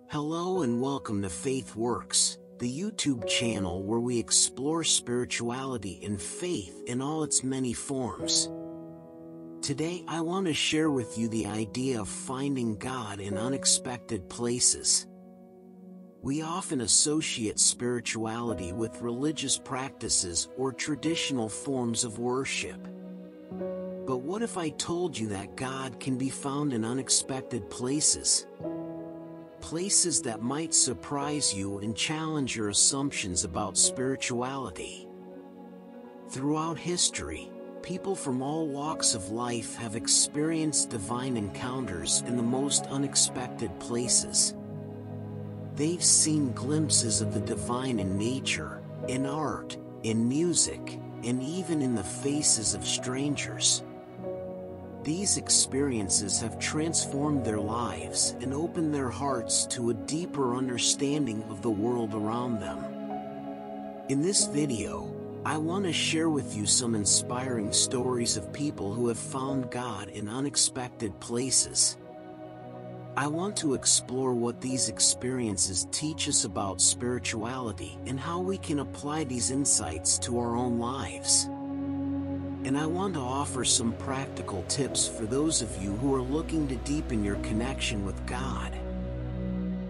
Hello and welcome to Faith Works, the YouTube channel where we explore spirituality and faith in all its many forms. Today I want to share with you the idea of finding God in unexpected places. We often associate spirituality with religious practices or traditional forms of worship. But what if I told you that God can be found in unexpected places? Places that might surprise you and challenge your assumptions about spirituality. Throughout history, people from all walks of life have experienced divine encounters in the most unexpected places. They've seen glimpses of the divine in nature, in art, in music, and even in the faces of strangers. These experiences have transformed their lives and opened their hearts to a deeper understanding of the world around them. In this video, I want to share with you some inspiring stories of people who have found God in unexpected places. I want to explore what these experiences teach us about spirituality and how we can apply these insights to our own lives. And I want to offer some practical tips for those of you who are looking to deepen your connection with God.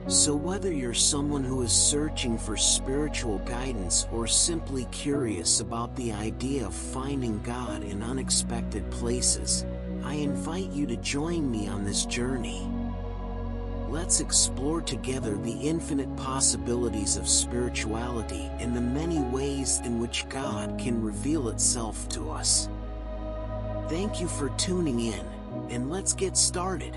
So whether you're someone who is searching for spiritual guidance or simply curious about the idea of finding God in unexpected places, I invite you to join me on this journey. Let's explore together the infinite possibilities of spirituality and the many ways in which God can reveal itself to us. Thank you for tuning in, and let's get started.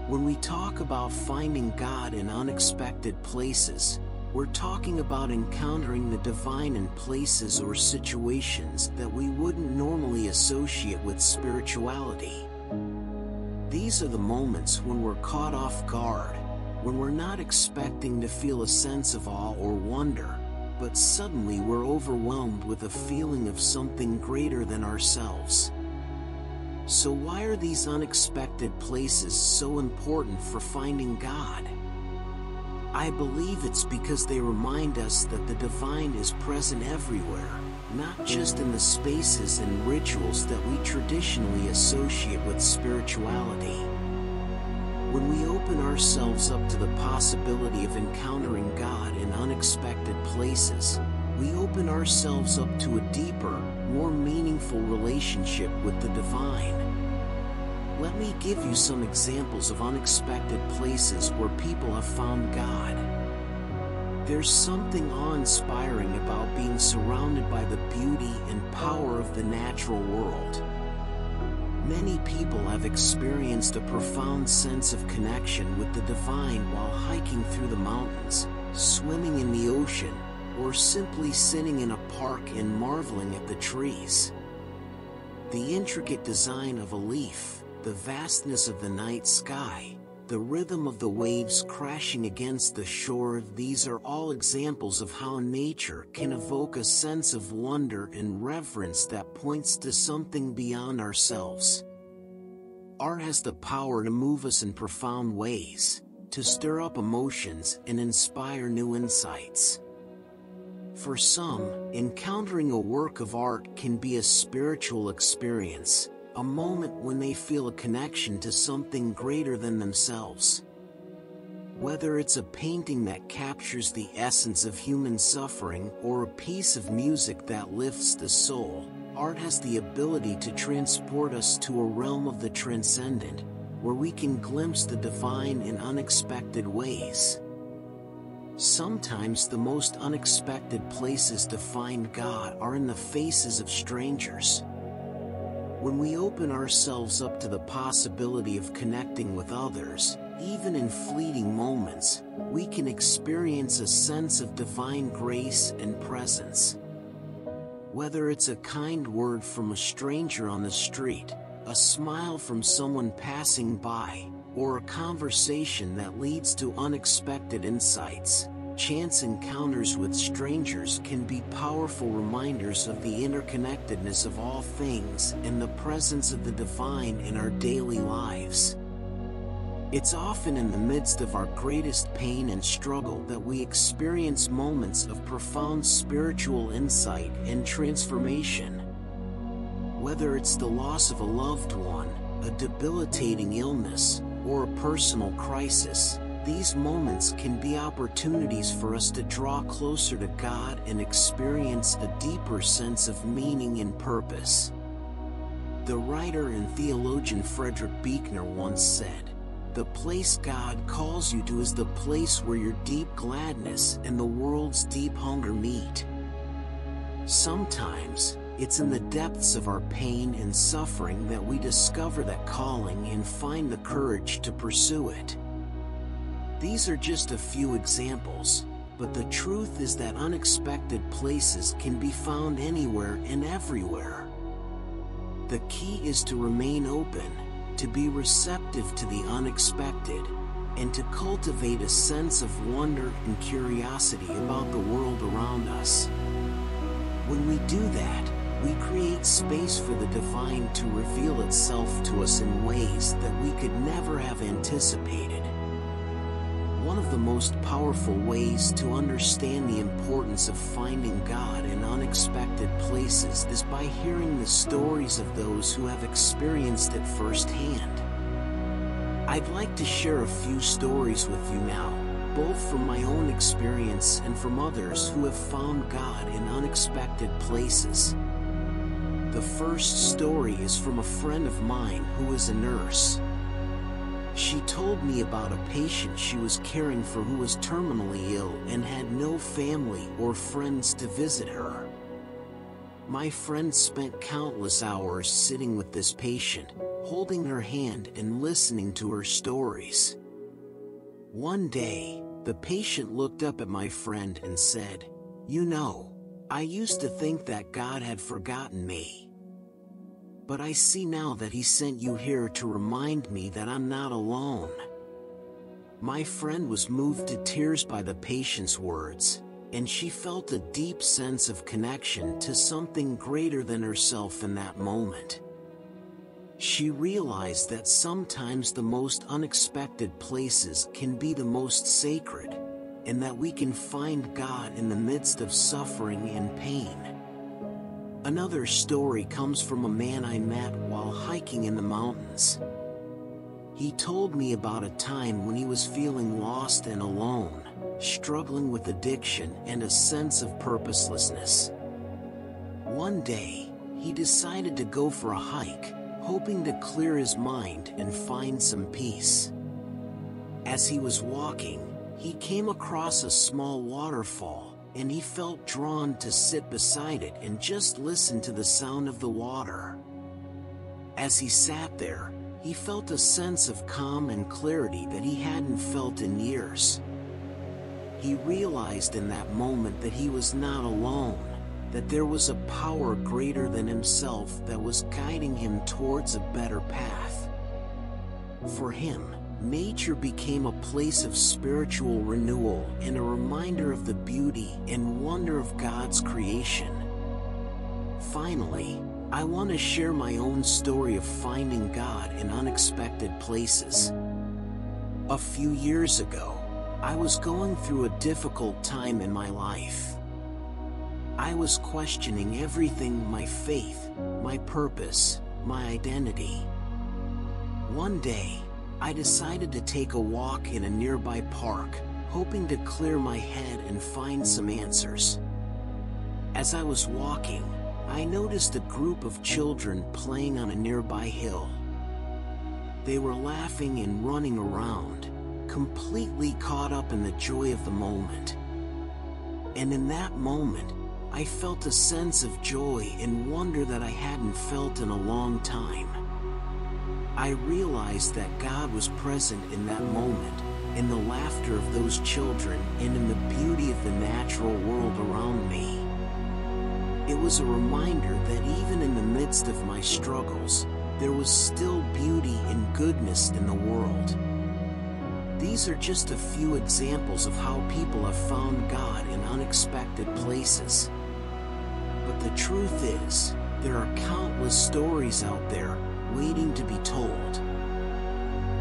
When we talk about finding God in unexpected places, we're talking about encountering the divine in places or situations that we wouldn't normally associate with spirituality. These are the moments when we're caught off guard, when we're not expecting to feel a sense of awe or wonder, but suddenly we're overwhelmed with a feeling of something greater than ourselves. So why are these unexpected places so important for finding God? I believe it's because they remind us that the divine is present everywhere, not just in the spaces and rituals that we traditionally associate with spirituality. When we open ourselves up to the possibility of encountering God in unexpected places, we open ourselves up to a deeper, more meaningful relationship with the divine. Let me give you some examples of unexpected places where people have found God. There's something awe-inspiring about being surrounded by the beauty and power of the natural world. Many people have experienced a profound sense of connection with the divine while hiking through the mountains, swimming in the ocean, or simply sitting in a park and marveling at the trees. The intricate design of a leaf, the vastness of the night sky, the rhythm of the waves crashing against the shore, these are all examples of how nature can evoke a sense of wonder and reverence that points to something beyond ourselves. Art has the power to move us in profound ways, to stir up emotions and inspire new insights. For some, encountering a work of art can be a spiritual experience, a moment when they feel a connection to something greater than themselves. Whether it's a painting that captures the essence of human suffering or a piece of music that lifts the soul, art has the ability to transport us to a realm of the transcendent, where we can glimpse the divine in unexpected ways. Sometimes the most unexpected places to find God are in the faces of strangers. When we open ourselves up to the possibility of connecting with others, even in fleeting moments, we can experience a sense of divine grace and presence. Whether it's a kind word from a stranger on the street, a smile from someone passing by, or a conversation that leads to unexpected insights, chance encounters with strangers can be powerful reminders of the interconnectedness of all things and the presence of the divine in our daily lives. It's often in the midst of our greatest pain and struggle that we experience moments of profound spiritual insight and transformation. Whether it's the loss of a loved one, a debilitating illness, or a personal crisis, these moments can be opportunities for us to draw closer to God and experience a deeper sense of meaning and purpose. The writer and theologian Frederick Buechner once said, "The place God calls you to is the place where your deep gladness and the world's deep hunger meet." Sometimes, it's in the depths of our pain and suffering that we discover that calling and find the courage to pursue it. These are just a few examples, but the truth is that unexpected places can be found anywhere and everywhere. The key is to remain open, to be receptive to the unexpected, and to cultivate a sense of wonder and curiosity about the world around us. When we do that, we create space for the divine to reveal itself to us in ways that we could never have anticipated. One of the most powerful ways to understand the importance of finding God in unexpected places is by hearing the stories of those who have experienced it firsthand. I'd like to share a few stories with you now, both from my own experience and from others who have found God in unexpected places. The first story is from a friend of mine who is a nurse. She told me about a patient she was caring for who was terminally ill and had no family or friends to visit her. My friend spent countless hours sitting with this patient, holding her hand and listening to her stories. One day, the patient looked up at my friend and said, "You know, I used to think that God had forgotten me. But I see now that He sent you here to remind me that I'm not alone." My friend was moved to tears by the patient's words, and she felt a deep sense of connection to something greater than herself in that moment. She realized that sometimes the most unexpected places can be the most sacred, and that we can find God in the midst of suffering and pain. Another story comes from a man I met while hiking in the mountains. He told me about a time when he was feeling lost and alone, struggling with addiction and a sense of purposelessness. One day, he decided to go for a hike, hoping to clear his mind and find some peace. As he was walking, he came across a small waterfall, and he felt drawn to sit beside it and just listen to the sound of the water. As he sat there, he felt a sense of calm and clarity that he hadn't felt in years. He realized in that moment that he was not alone, that there was a power greater than himself that was guiding him towards a better path. For him, nature became a place of spiritual renewal and a reminder of the beauty and wonder of God's creation. Finally, I want to share my own story of finding God in unexpected places. A few years ago, I was going through a difficult time in my life. I was questioning everything: my faith, my purpose, my identity. One day, I decided to take a walk in a nearby park, hoping to clear my head and find some answers. As I was walking, I noticed a group of children playing on a nearby hill. They were laughing and running around, completely caught up in the joy of the moment. And in that moment, I felt a sense of joy and wonder that I hadn't felt in a long time. I realized that God was present in that moment, in the laughter of those children and in the beauty of the natural world around me. It was a reminder that even in the midst of my struggles, there was still beauty and goodness in the world. These are just a few examples of how people have found God in unexpected places. But the truth is, there are countless stories out there waiting to be told.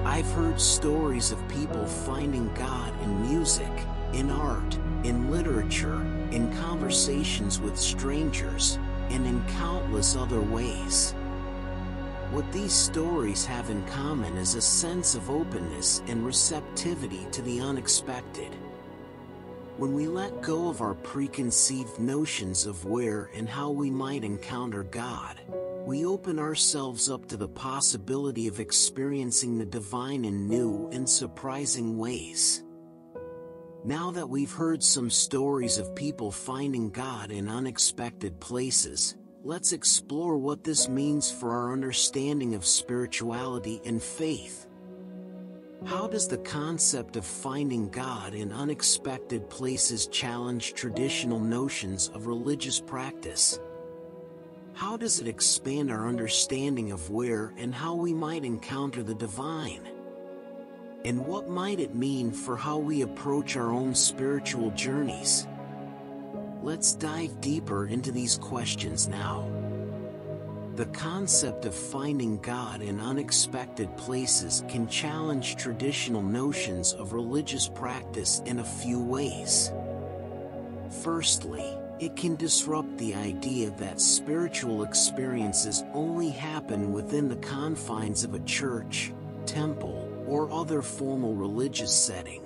I've heard stories of people finding God in music, in art, in literature, in conversations with strangers, and in countless other ways. What these stories have in common is a sense of openness and receptivity to the unexpected. When we let go of our preconceived notions of where and how we might encounter God, we open ourselves up to the possibility of experiencing the divine in new and surprising ways. Now that we've heard some stories of people finding God in unexpected places, let's explore what this means for our understanding of spirituality and faith. How does the concept of finding God in unexpected places challenge traditional notions of religious practice? How does it expand our understanding of where and how we might encounter the divine? And what might it mean for how we approach our own spiritual journeys? Let's dive deeper into these questions now. The concept of finding God in unexpected places can challenge traditional notions of religious practice in a few ways. Firstly, it can disrupt the idea that spiritual experiences only happen within the confines of a church, temple, or other formal religious setting.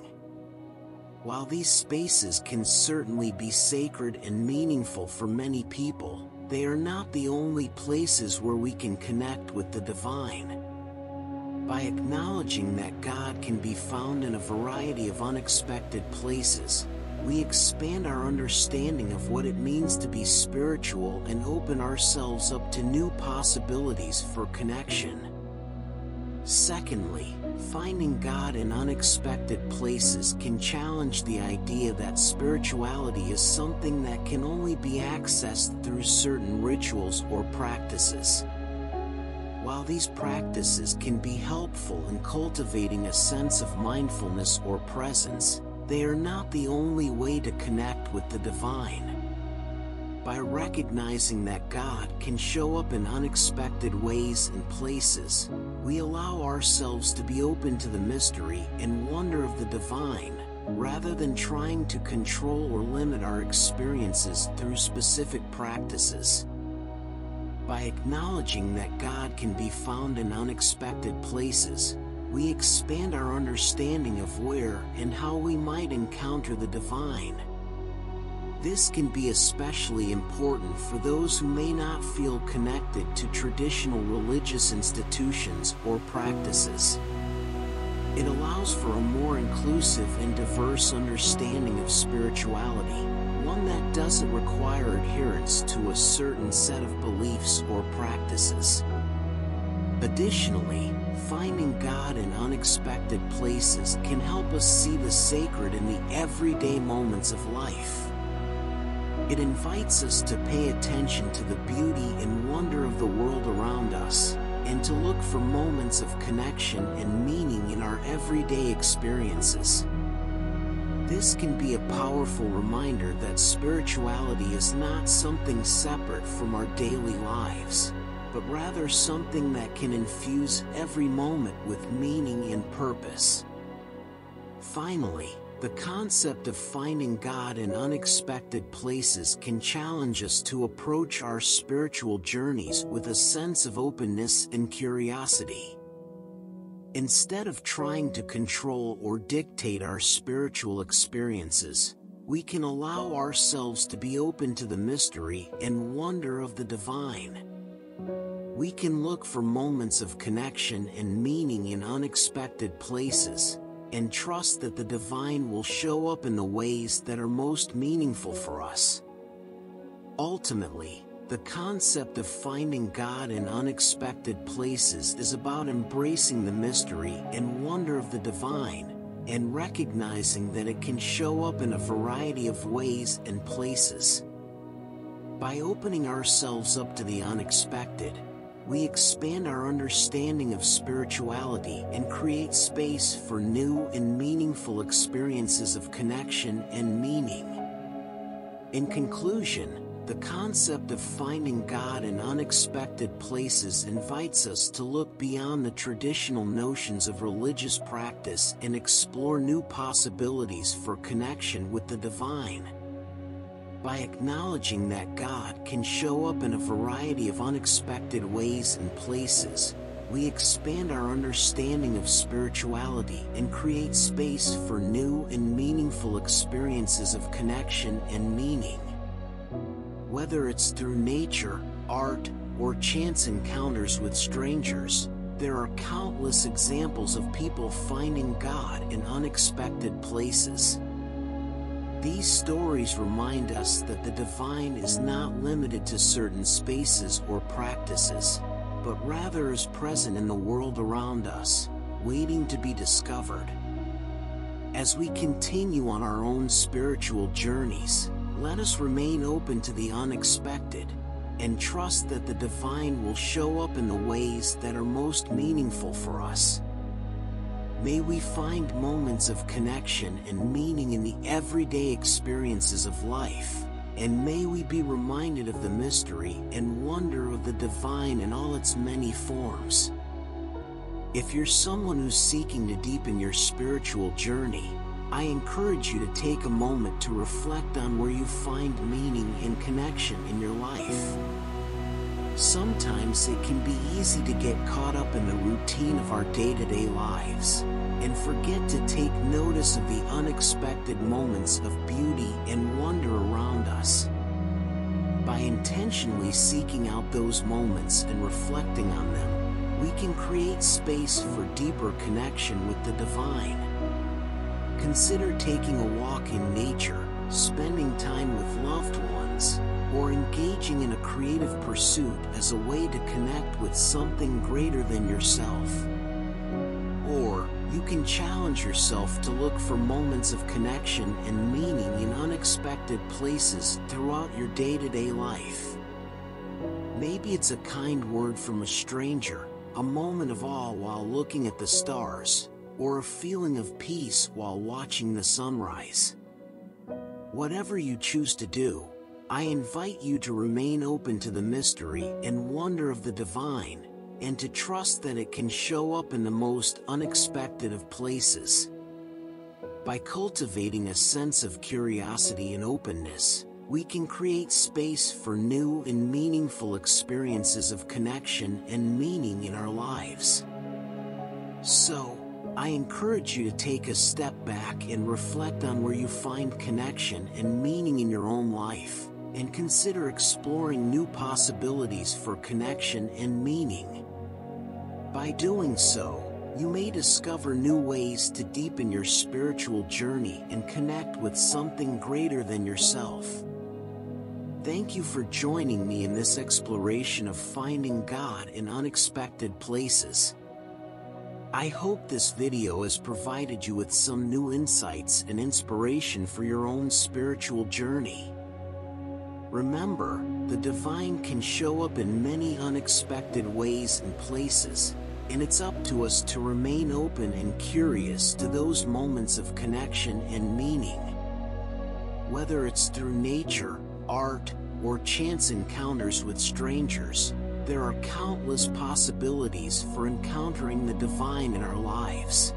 While these spaces can certainly be sacred and meaningful for many people, they are not the only places where we can connect with the divine. By acknowledging that God can be found in a variety of unexpected places, we expand our understanding of what it means to be spiritual and open ourselves up to new possibilities for connection. Secondly, finding God in unexpected places can challenge the idea that spirituality is something that can only be accessed through certain rituals or practices. While these practices can be helpful in cultivating a sense of mindfulness or presence, they are not the only way to connect with the divine. By recognizing that God can show up in unexpected ways and places, we allow ourselves to be open to the mystery and wonder of the divine, rather than trying to control or limit our experiences through specific practices. By acknowledging that God can be found in unexpected places, we expand our understanding of where and how we might encounter the divine. This can be especially important for those who may not feel connected to traditional religious institutions or practices. It allows for a more inclusive and diverse understanding of spirituality, one that doesn't require adherence to a certain set of beliefs or practices. Additionally, finding God in unexpected places can help us see the sacred in the everyday moments of life. It invites us to pay attention to the beauty and wonder of the world around us, and to look for moments of connection and meaning in our everyday experiences. This can be a powerful reminder that spirituality is not something separate from our daily lives, but rather something that can infuse every moment with meaning and purpose. Finally, the concept of finding God in unexpected places can challenge us to approach our spiritual journeys with a sense of openness and curiosity. Instead of trying to control or dictate our spiritual experiences, we can allow ourselves to be open to the mystery and wonder of the divine. We can look for moments of connection and meaning in unexpected places, and trust that the divine will show up in the ways that are most meaningful for us. Ultimately, the concept of finding God in unexpected places is about embracing the mystery and wonder of the divine, and recognizing that it can show up in a variety of ways and places. By opening ourselves up to the unexpected, we expand our understanding of spirituality and create space for new and meaningful experiences of connection and meaning. In conclusion, the concept of finding God in unexpected places invites us to look beyond the traditional notions of religious practice and explore new possibilities for connection with the divine. By acknowledging that God can show up in a variety of unexpected ways and places, we expand our understanding of spirituality and create space for new and meaningful experiences of connection and meaning. Whether it's through nature, art, or chance encounters with strangers, there are countless examples of people finding God in unexpected places. These stories remind us that the divine is not limited to certain spaces or practices, but rather is present in the world around us, waiting to be discovered. As we continue on our own spiritual journeys, let us remain open to the unexpected, and trust that the divine will show up in the ways that are most meaningful for us. May we find moments of connection and meaning in the everyday experiences of life, and may we be reminded of the mystery and wonder of the divine in all its many forms. If you're someone who's seeking to deepen your spiritual journey, I encourage you to take a moment to reflect on where you find meaning and connection in your life. Sometimes it can be easy to get caught up in the routine of our day-to-day lives, and forget to take notice of the unexpected moments of beauty and wonder around us. By intentionally seeking out those moments and reflecting on them, we can create space for deeper connection with the divine. Consider taking a walk in nature, spending time with loved ones, or engaging in a creative pursuit as a way to connect with something greater than yourself. Or, you can challenge yourself to look for moments of connection and meaning in unexpected places throughout your day-to-day life. Maybe it's a kind word from a stranger, a moment of awe while looking at the stars, or a feeling of peace while watching the sunrise. Whatever you choose to do, I invite you to remain open to the mystery and wonder of the divine, and to trust that it can show up in the most unexpected of places. By cultivating a sense of curiosity and openness, we can create space for new and meaningful experiences of connection and meaning in our lives. So, I encourage you to take a step back and reflect on where you find connection and meaning in your own life, and consider exploring new possibilities for connection and meaning. By doing so, you may discover new ways to deepen your spiritual journey and connect with something greater than yourself. Thank you for joining me in this exploration of finding God in unexpected places. I hope this video has provided you with some new insights and inspiration for your own spiritual journey. Remember, the divine can show up in many unexpected ways and places, and it's up to us to remain open and curious to those moments of connection and meaning. Whether it's through nature, art, or chance encounters with strangers, there are countless possibilities for encountering the divine in our lives.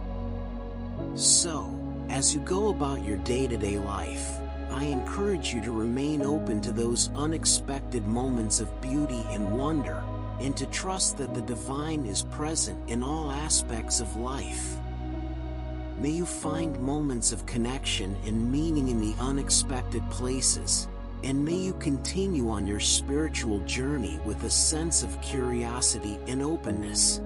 So, as you go about your day-to-day life, I encourage you to remain open to those unexpected moments of beauty and wonder, and to trust that the divine is present in all aspects of life. May you find moments of connection and meaning in the unexpected places, and may you continue on your spiritual journey with a sense of curiosity and openness.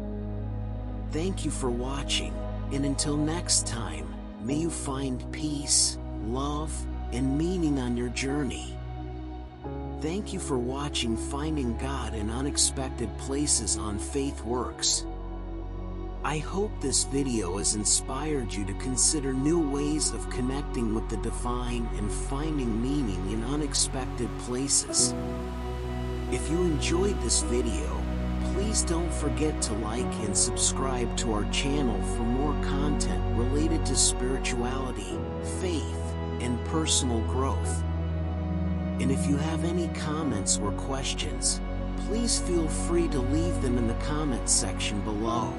Thank you for watching, and until next time, may you find peace, love, and meaning on your journey. Thank you for watching Finding God in Unexpected Places on Faith Works. I hope this video has inspired you to consider new ways of connecting with the divine and finding meaning in unexpected places. If you enjoyed this video, Please don't forget to like and subscribe to our channel for more content related to spirituality, faith, and personal growth. And if you have any comments or questions, please feel free to leave them in the comments section below.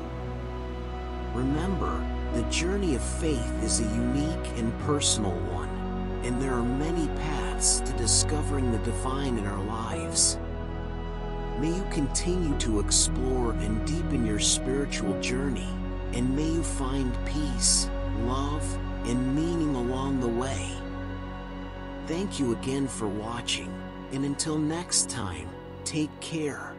Remember, the journey of faith is a unique and personal one, and there are many paths to discovering the divine in our lives. May you continue to explore and deepen your spiritual journey, and may you find peace, love, and meaning along the way. Thank you again for watching, and until next time, take care.